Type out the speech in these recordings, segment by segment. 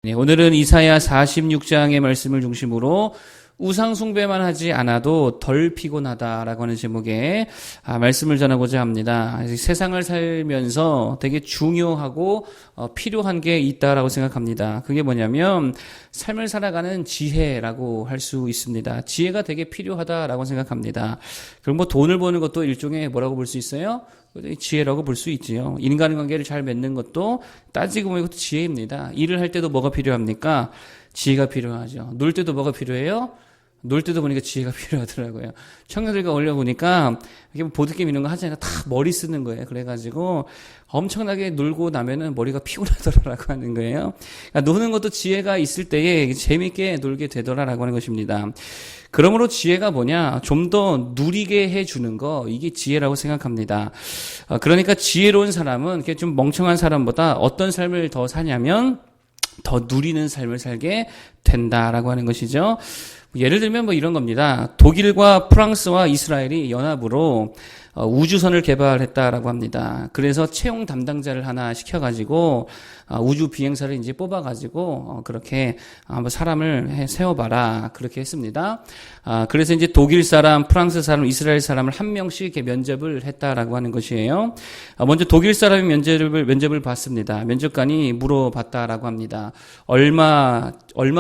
네, 오늘은 이사야 46장의 말씀을 중심으로 우상 숭배만 하지 않아도 덜 피곤하다라고 하는 제목의 말씀을 전하고자 합니다. 세상을 살면서 되게 중요하고 필요한 게 있다라고 생각합니다. 그게 뭐냐면 삶을 살아가는 지혜라고 할 수 있습니다. 지혜가 되게 필요하다라고 생각합니다. 그럼 뭐 돈을 버는 것도 일종의 뭐라고 볼 수 있어요? 지혜라고 볼 수 있지요. 인간관계를 잘 맺는 것도 따지고 보면 이것도 지혜입니다. 일을 할 때도 뭐가 필요합니까? 지혜가 필요하죠. 놀 때도 뭐가 필요해요? 놀 때도 보니까 지혜가 필요하더라고요. 청년들과 어울려보니까 이게 뭐 보드게임 이런 거 하잖아요. 다 머리 쓰는 거예요. 그래가지고 엄청나게 놀고 나면은 머리가 피곤하더라라고 하는 거예요. 그러니까 노는 것도 지혜가 있을 때에 재밌게 놀게 되더라라고 하는 것입니다. 그러므로 지혜가 뭐냐? 좀 더 누리게 해주는 거, 이게 지혜라고 생각합니다. 그러니까 지혜로운 사람은 이렇게 좀 멍청한 사람보다 어떤 삶을 더 사냐면 더 누리는 삶을 살게 된다라고 하는 것이죠. 예를 들면 뭐 이런 겁니다. 독일과 프랑스와 이스라엘이 연합으로 우주선을 개발했다라고 합니다. 그래서 채용 담당자를 하나 시켜가지고 우주 비행사를 이제 뽑아가지고 그렇게 한번 사람을 세워봐라 그렇게 했습니다. 그래서 이제 독일 사람, 프랑스 사람, 이스라엘 사람을 한 명씩 이렇게 면접을 했다라고 하는 것이에요. 먼저 독일 사람이 면접을 봤습니다. 면접관이 물어봤다라고 합니다. 얼마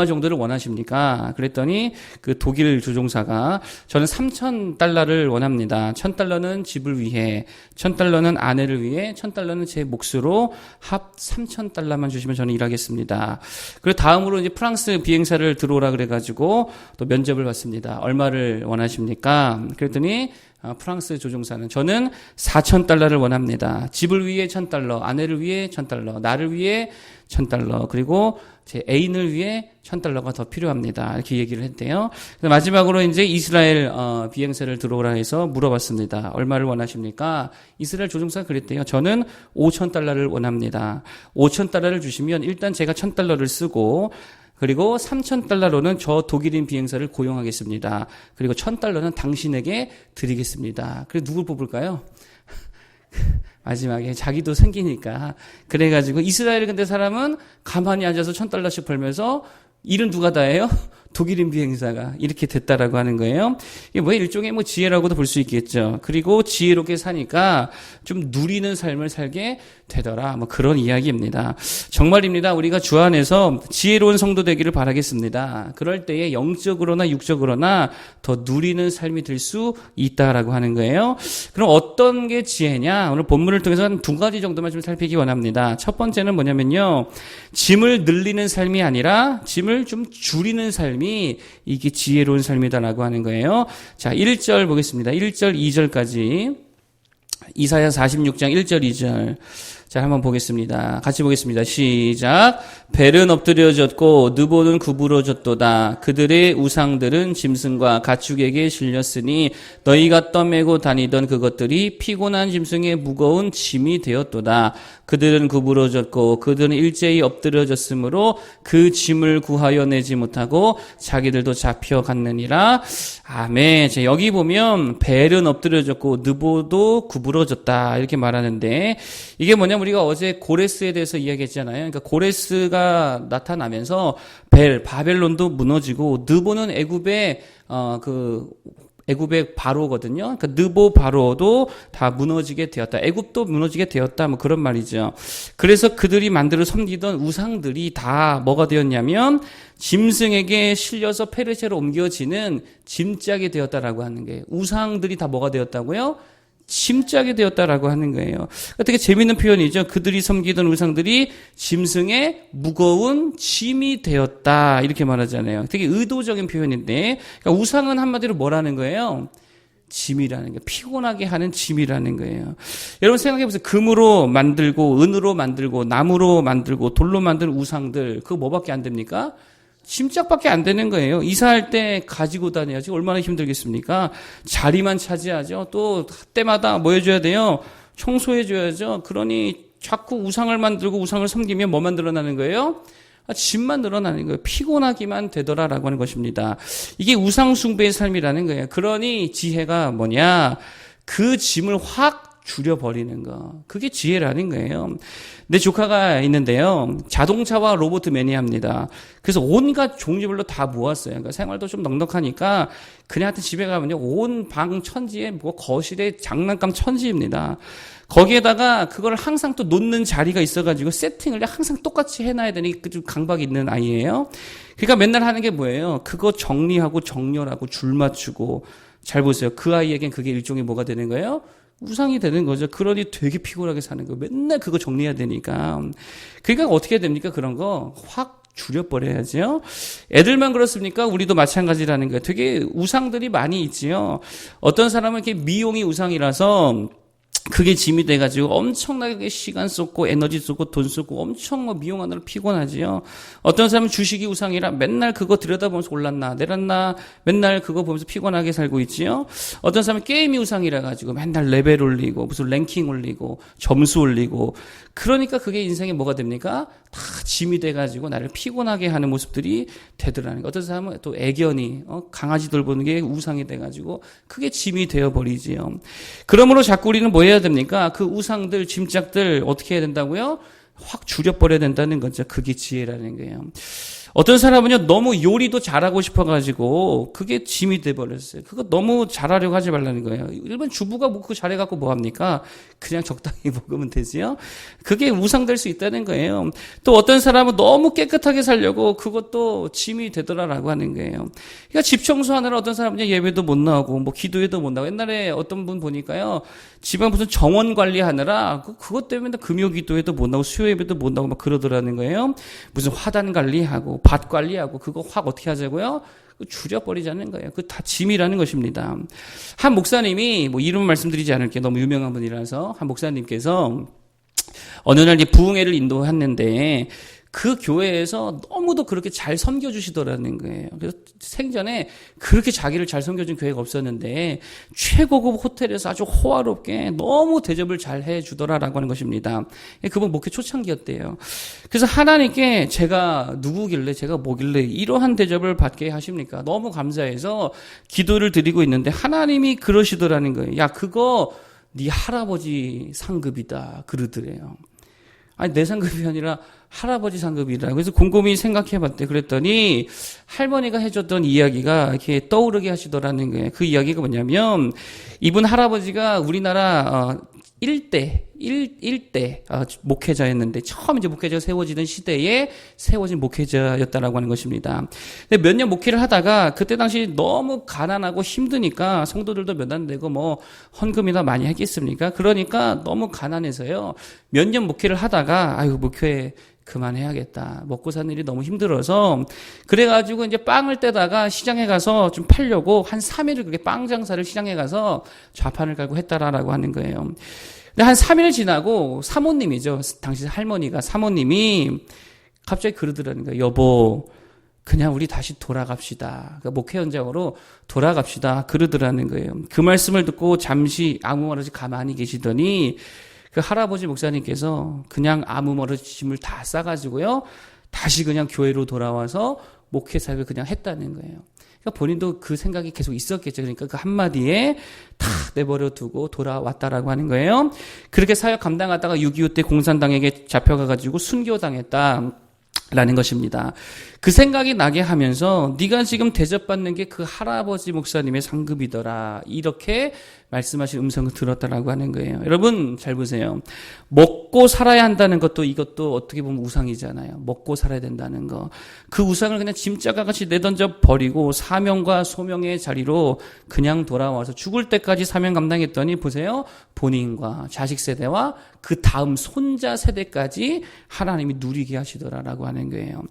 정도를 원하십니까? 그랬더니 그 독일 조종사가 저는 $3,000를 원합니다. $1,000는 집을 위해, $1,000는 아내를 위해, $1,000는 제 몫으로 합 $3,000만 주시면 저는 일하겠습니다. 그리고 다음으로 이제 프랑스 비행사를 들어오라 그래가지고 또 면접을 받습니다. 얼마를 원하십니까? 그랬더니 프랑스 조종사는 저는 $4,000를 원합니다. 집을 위해 $1,000, 아내를 위해 $1,000, 나를 위해 $1,000, 그리고 제 애인을 위해 $1,000가 더 필요합니다. 이렇게 얘기를 했대요. 마지막으로 이제 이스라엘 비행사를 들어오라 해서 물어봤습니다. 얼마를 원하십니까? 이스라엘 조종사가 그랬대요. 저는 $5,000를 원합니다. $5,000를 주시면 일단 제가 $1,000를 쓰고 그리고 $3,000로는 저 독일인 비행사를 고용하겠습니다. 그리고 $1,000는 당신에게 드리겠습니다. 그래 누굴 뽑을까요? 마지막에 자기도 생기니까. 그래가지고 이스라엘 근데 사람은 가만히 앉아서 $1,000씩 벌면서 일은 누가 다 해요? 독일인 비행사가 이렇게 됐다라고 하는 거예요. 이게 뭐 일종의 뭐 지혜라고도 볼 수 있겠죠. 그리고 지혜롭게 사니까 좀 누리는 삶을 살게 되더라. 뭐 그런 이야기입니다. 정말입니다. 우리가 주 안에서 지혜로운 성도 되기를 바라겠습니다. 그럴 때에 영적으로나 육적으로나 더 누리는 삶이 될 수 있다라고 하는 거예요. 그럼 어떤 게 지혜냐? 오늘 본문을 통해서 한 두 가지 정도만 좀 살피기 원합니다. 첫 번째는 뭐냐면요. 짐을 늘리는 삶이 아니라 짐을 좀 줄이는 삶이 이게 지혜로운 삶이다라고 하는 거예요. 자, 1절 보겠습니다. 1절, 2절까지. 이사야 46장 1절, 2절. 자, 한번 보겠습니다. 같이 보겠습니다. 시작. 벨은 엎드려졌고 느보는 구부러졌도다. 그들의 우상들은 짐승과 가축에게 실렸으니 너희가 떠매고 다니던 그것들이 피곤한 짐승의 무거운 짐이 되었도다. 그들은 구부러졌고 그들은 일제히 엎드려졌으므로 그 짐을 구하여 내지 못하고 자기들도 잡혀갔느니라. 아멘. 자, 여기 보면 벨은 엎드려졌고 느보도 구부러졌다 이렇게 말하는데 이게 뭐냐면 우리가 어제 고레스에 대해서 이야기했잖아요. 그러니까 고레스가 나타나면서 바벨론도 무너지고 느보는 애굽의 바로거든요. 그러니까 느보 바로도 다 무너지게 되었다. 애굽도 무너지게 되었다. 뭐 그런 말이죠. 그래서 그들이 만들어 섬기던 우상들이 다 뭐가 되었냐면 짐승에게 실려서 페르시아로 옮겨지는 짐짝이 되었다라고 하는 거예요. 우상들이 다 뭐가 되었다고요? 짐짝이 되었다라고 하는 거예요. 되게 재미있는 표현이죠. 그들이 섬기던 우상들이 짐승의 무거운 짐이 되었다 이렇게 말하잖아요. 되게 의도적인 표현인데 그러니까 우상은 한마디로 뭐라는 거예요? 짐이라는 거예요. 피곤하게 하는 짐이라는 거예요. 여러분 생각해보세요. 금으로 만들고 은으로 만들고 나무로 만들고 돌로 만든 우상들 그거 뭐밖에 안 됩니까? 짐짝밖에 안 되는 거예요. 이사할 때 가지고 다녀야지 얼마나 힘들겠습니까? 자리만 차지하죠. 또 때마다 뭐 해줘야 돼요? 청소해줘야죠. 그러니 자꾸 우상을 만들고 우상을 섬기면 뭐만 늘어나는 거예요? 짐만 늘어나는 거예요. 피곤하기만 되더라라고 하는 것입니다. 이게 우상 숭배의 삶이라는 거예요. 그러니 지혜가 뭐냐? 그 짐을 확 줄여버리는 거. 그게 지혜라는 거예요. 내 조카가 있는데요. 자동차와 로봇 매니아입니다. 그래서 온갖 종류별로 다 모았어요. 그러니까 생활도 좀 넉넉하니까 그냥 하여튼 집에 가면요. 온 방 천지에 뭐 거실에 장난감 천지입니다. 거기에다가 그걸 항상 또 놓는 자리가 있어가지고 세팅을 항상 똑같이 해놔야 되니 좀 강박이 있는 아이예요. 그러니까 맨날 하는 게 뭐예요? 그거 정리하고 정렬하고 줄 맞추고. 잘 보세요. 그 아이에겐 그게 일종의 뭐가 되는 거예요? 우상이 되는 거죠. 그러니 되게 피곤하게 사는 거예요. 맨날 그거 정리해야 되니까. 그러니까 어떻게 됩니까? 그런 거 확 줄여버려야죠. 애들만 그렇습니까? 우리도 마찬가지라는 거예요. 되게 우상들이 많이 있지요. 어떤 사람은 이렇게 미용이 우상이라서 그게 짐이 돼가지고 엄청나게 시간 쏟고 에너지 쏟고 돈 쏟고 엄청 뭐 미용하느라 피곤하지요. 어떤 사람은 주식이 우상이라 맨날 그거 들여다보면서 올랐나 내렸나 맨날 그거 보면서 피곤하게 살고 있지요. 어떤 사람은 게임이 우상이라 가지고 맨날 레벨 올리고 무슨 랭킹 올리고 점수 올리고 그러니까 그게 인생에 뭐가 됩니까? 다 짐이 돼가지고 나를 피곤하게 하는 모습들이 되더라는 거. 어떤 사람은 또 애견이 강아지들 보는 게 우상이 돼가지고 그게 짐이 되어버리지요. 그러므로 자꾸 우리는 뭐 해야 됩니까? 그 우상들, 짐짝들 어떻게 해야 된다고요? 확 줄여버려야 된다는 거죠. 그게 지혜라는 거예요. 어떤 사람은요, 너무 요리도 잘하고 싶어가지고, 그게 짐이 돼버렸어요. 그거 너무 잘하려고 하지 말라는 거예요. 일반 주부가 뭐 그거 잘해갖고 뭐합니까? 그냥 적당히 먹으면 되지요? 그게 우상될 수 있다는 거예요. 또 어떤 사람은 너무 깨끗하게 살려고 그것도 짐이 되더라라고 하는 거예요. 그러니까 집 청소하느라 어떤 사람은 예배도 못 나오고, 뭐 기도회도 못 나오고, 옛날에 어떤 분 보니까요, 집안 무슨 정원 관리하느라, 그것 때문에 금요 기도회도 못 나오고, 수요 예배도 못 나오고 막 그러더라는 거예요. 무슨 화단 관리하고, 밭 관리하고 그거 확 어떻게 하자고요? 줄여버리자는 거예요. 그 다 짐이라는 것입니다. 한 목사님이 뭐 이름 말씀드리지 않을게요. 너무 유명한 분이라서 한 목사님께서 어느 날 이제 부흥회를 인도했는데 그 교회에서 너무도 그렇게 잘 섬겨주시더라는 거예요. 그래서 생전에 그렇게 자기를 잘 섬겨준 교회가 없었는데 최고급 호텔에서 아주 호화롭게 너무 대접을 잘 해주더라라고 하는 것입니다. 그분 목회 초창기였대요. 그래서 하나님께 제가 누구길래 제가 뭐길래 이러한 대접을 받게 하십니까? 너무 감사해서 기도를 드리고 있는데 하나님이 그러시더라는 거예요. 야, 그거 네 할아버지 상급이다 그러더래요. 아니 내 상급이 아니라 할아버지 상급이라. 그래서 곰곰이 생각해봤대. 그랬더니 할머니가 해줬던 이야기가 이렇게 떠오르게 하시더라는 거예요. 그 이야기가 뭐냐면 이분 할아버지가 우리나라 일대 목회자였는데 처음 이제 목회자가 세워지던 시대에 세워진 목회자였다라고 하는 것입니다. 근데 몇 년 목회를 하다가 그때 당시 너무 가난하고 힘드니까 성도들도 몇 안 되고 뭐 헌금이나 많이 했겠습니까? 그러니까 너무 가난해서요. 몇 년 목회를 하다가 아유 목회 그만해야겠다. 먹고 사는 일이 너무 힘들어서 그래가지고 이제 빵을 떼다가 시장에 가서 좀 팔려고 한 3일을 그렇게 빵 장사를 시장에 가서 좌판을 깔고 했다라고 하는 거예요. 근데 한 3일 지나고 사모님이죠. 당시 할머니가 사모님이 갑자기 그러더라는 거예요. 여보, 그냥 우리 다시 돌아갑시다. 그러니까 목회 현장으로 돌아갑시다. 그러더라는 거예요. 그 말씀을 듣고 잠시 아무 말 없이 가만히 계시더니 그 할아버지 목사님께서 그냥 아무 말 없이 짐을 다 싸가지고요. 다시 그냥 교회로 돌아와서 목회 사역을 그냥 했다는 거예요. 그러니까 본인도 그 생각이 계속 있었겠죠. 그러니까 그 한마디에 다 내버려 두고 돌아왔다라고 하는 거예요. 그렇게 사역 감당하다가 6.25 때 공산당에게 잡혀가가지고 순교당했다. 라는 것입니다. 그 생각이 나게 하면서 네가 지금 대접받는 게 그 할아버지 목사님의 상급이더라. 이렇게 말씀하신 음성을 들었다라고 하는 거예요. 여러분 잘 보세요. 먹고 살아야 한다는 것도 이것도 어떻게 보면 우상이잖아요. 먹고 살아야 된다는 거. 그 우상을 그냥 짐짝과 같이 내던져 버리고 사명과 소명의 자리로 그냥 돌아와서 죽을 때까지 사명 감당했더니 보세요. 본인과 자식 세대와 그 다음 손자 세대까지 하나님이 누리게 하시더라라고 하는 거예요.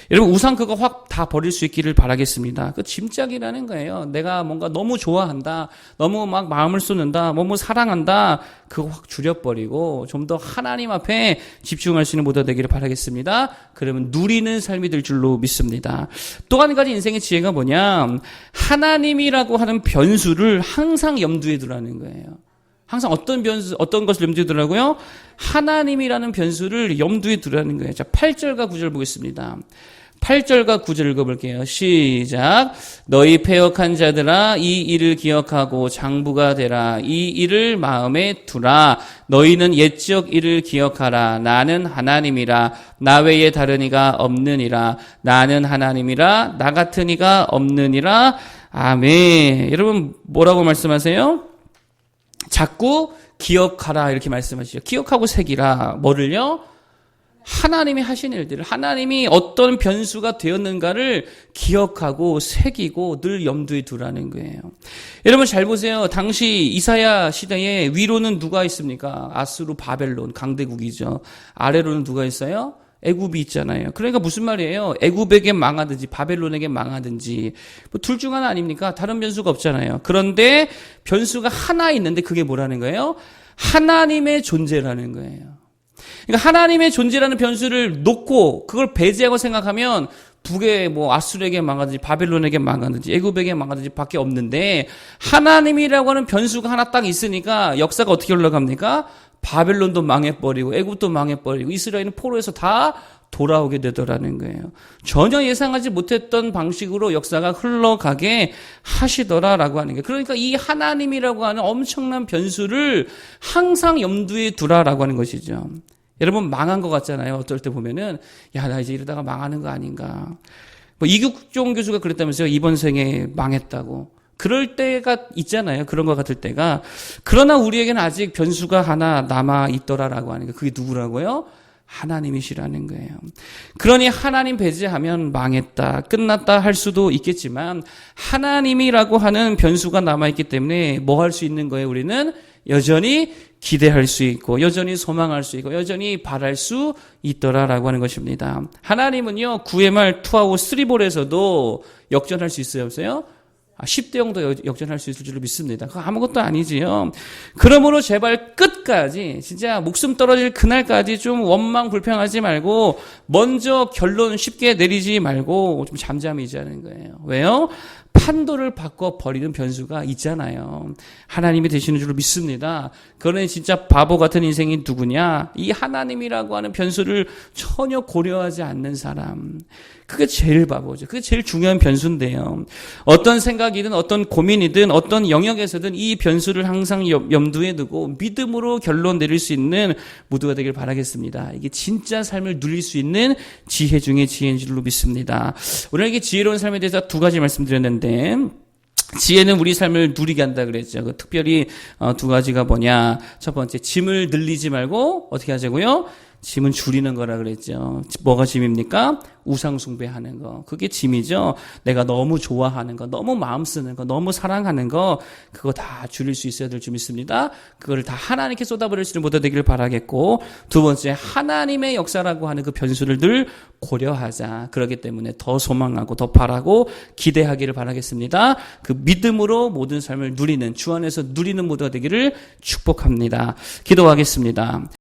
여러분 우상 그거 확 다 버릴 수 있기를 바라겠습니다. 그 짐짝이라는 거예요. 내가 뭔가 너무 좋아한다, 너무 막 마음을 쏟는다, 너무 사랑한다, 그거 확 줄여버리고 좀 더 하나님 앞에 집중할 수 있는 모두가 되기를 바라겠습니다. 그러면 누리는 삶이 될 줄로 믿습니다. 또 한 가지 인생의 지혜가 뭐냐, 하나님이라고 하는 변수를 항상 염두에 두라는 거예요. 항상 어떤 것을 염두에 두라고요? 하나님이라는 변수를 염두에 두라는 거예요. 자, 8절과 9절 보겠습니다. 8절과 9절 읽어볼게요. 시작. 너희 패역한 자들아 이 일을 기억하고 장부가 되라. 이 일을 마음에 두라. 너희는 옛적 일을 기억하라. 나는 하나님이라. 나 외에 다른 이가 없느니라. 나는 하나님이라. 나 같은 이가 없느니라. 아멘. 여러분 뭐라고 말씀하세요? 자꾸 기억하라 이렇게 말씀하시죠. 기억하고 새기라. 뭐를요? 하나님이 하신 일들을, 하나님이 어떤 변수가 되었는가를 기억하고 새기고 늘 염두에 두라는 거예요. 여러분 잘 보세요. 당시 이사야 시대에 위로는 누가 있습니까? 아수르, 바벨론, 강대국이죠. 아래로는 누가 있어요? 애굽이 있잖아요. 그러니까 무슨 말이에요? 애굽에게 망하든지 바벨론에게 망하든지 뭐 둘 중 하나 아닙니까? 다른 변수가 없잖아요. 그런데 변수가 하나 있는데 그게 뭐라는 거예요? 하나님의 존재라는 거예요. 그러니까 하나님의 존재라는 변수를 놓고 그걸 배제하고 생각하면 북에 뭐 아수르에게 망하든지 바벨론에게 망하든지 애굽에게 망하든지 밖에 없는데 하나님이라고 하는 변수가 하나 딱 있으니까 역사가 어떻게 흘러갑니까? 바벨론도 망해버리고 애굽도 망해버리고 이스라엘은 포로에서 다 돌아오게 되더라는 거예요. 전혀 예상하지 못했던 방식으로 역사가 흘러가게 하시더라라고 하는 거예요. 그러니까 이 하나님이라고 하는 엄청난 변수를 항상 염두에 두라라고 하는 것이죠. 여러분 망한 것 같잖아요. 어떨 때 보면은 야, 나 이제 이러다가 망하는 거 아닌가. 뭐 이국종 교수가 그랬다면서요. 이번 생에 망했다고. 그럴 때가 있잖아요. 그런 것 같을 때가. 그러나 우리에게는 아직 변수가 하나 남아 있더라라고 하는 거. 그게 누구라고요? 하나님이시라는 거예요. 그러니 하나님 배제하면 망했다, 끝났다 할 수도 있겠지만 하나님이라고 하는 변수가 남아있기 때문에 뭐 할 수 있는 거예요? 우리는 여전히 기대할 수 있고 여전히 소망할 수 있고 여전히 바랄 수 있더라라고 하는 것입니다. 하나님은요 9회 말 투아웃 3볼에서도 역전할 수 있어요? 없어요? 10대 0도 역전할 수 있을 줄로 믿습니다. 그거 아무것도 아니지요. 그러므로 제발 끝까지 진짜 목숨 떨어질 그날까지 좀 원망 불평하지 말고 먼저 결론 쉽게 내리지 말고 좀 잠잠해지자는 거예요. 왜요? 판도를 바꿔버리는 변수가 있잖아요. 하나님이 되시는 줄로 믿습니다. 그러니 진짜 바보 같은 인생이 누구냐? 이 하나님이라고 하는 변수를 전혀 고려하지 않는 사람. 그게 제일 바보죠. 그게 제일 중요한 변수인데요. 어떤 생각이든 어떤 고민이든 어떤 영역에서든 이 변수를 항상 염두에 두고 믿음으로 결론 내릴 수 있는 모두가 되길 바라겠습니다. 이게 진짜 삶을 누릴 수 있는 지혜 중에 지혜인 줄로 믿습니다. 오늘 이게 지혜로운 삶에 대해서 두 가지 말씀드렸는데 지혜는 우리 삶을 누리게 한다 그랬죠. 특별히 두 가지가 뭐냐. 첫 번째, 짐을 늘리지 말고 어떻게 하자고요? 짐은 줄이는 거라 그랬죠. 뭐가 짐입니까? 우상 숭배하는 거. 그게 짐이죠. 내가 너무 좋아하는 거, 너무 마음 쓰는 거, 너무 사랑하는 거, 그거 다 줄일 수 있어야 될 줄 믿습니다. 그거를 다 하나님께 쏟아버릴 수 있는 모두 되기를 바라겠고, 두 번째, 하나님의 역사라고 하는 그 변수를 늘 고려하자. 그렇기 때문에 더 소망하고 더 바라고 기대하기를 바라겠습니다. 그 믿음으로 모든 삶을 누리는, 주 안에서 누리는 모두가 되기를 축복합니다. 기도하겠습니다.